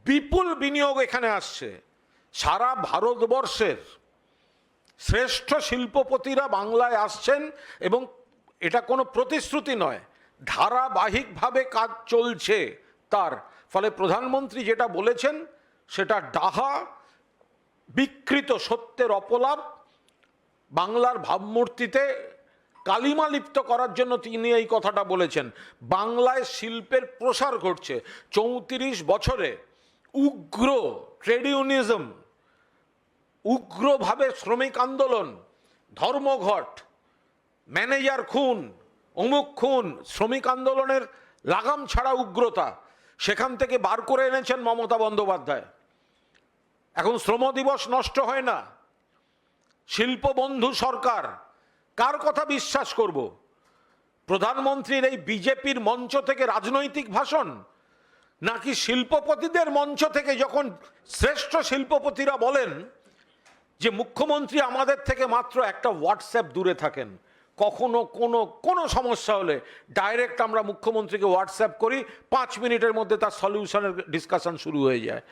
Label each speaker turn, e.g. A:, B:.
A: বিপুল বিনিয়োগ এখানে আসছে। সারা ভারতবর্ষের শ্রেষ্ঠ শিল্পপতিরা বাংলায় আসছেন এবং এটা কোনো প্রতিশ্রুতি নয়, ধারাবাহিকভাবে কাজ চলছে। তার ফলে প্রধানমন্ত্রী যেটা বলেছেন সেটা ডাহা, বিকৃত সত্যের অপলাপ, বাংলার ভাবমূর্তিতে কালিমা লিপ্ত করার জন্য তিনি এই কথাটা বলেছেন। বাংলায় শিল্পের প্রসার ঘটছে। 34 বছরে উগ্র ট্রেড ইউনিয়নিজম, উগ্রভাবে শ্রমিক আন্দোলন, ধর্মঘট, ম্যানেজার খুন, অমুক খুন, শ্রমিক আন্দোলনের লাগাম ছাড়া উগ্রতা, সেখান থেকে বার করে এনেছেন মমতা বন্দ্যোপাধ্যায়। এখন শ্রম দিবস নষ্ট হয় না। শিল্পবন্ধু সরকার, কার কথা বিশ্বাস করব? প্রধানমন্ত্রীর এই বিজেপির মঞ্চ থেকে রাজনৈতিক ভাষণ, নাকি শিল্পপতিদের মঞ্চ থেকে যখন শ্রেষ্ঠ শিল্পপতিরা বলেন যে মুখ্যমন্ত্রী আমাদের থেকে মাত্র একটা হোয়াটসঅ্যাপ দূরে থাকেন, কখনো কোনো সমস্যা হলে ডাইরেক্ট আমরা মুখ্যমন্ত্রীকে হোয়াটসঅ্যাপ করি, 5 মিনিটের মধ্যে তার সলিউশনের ডিসকাশন শুরু হয়ে যায়।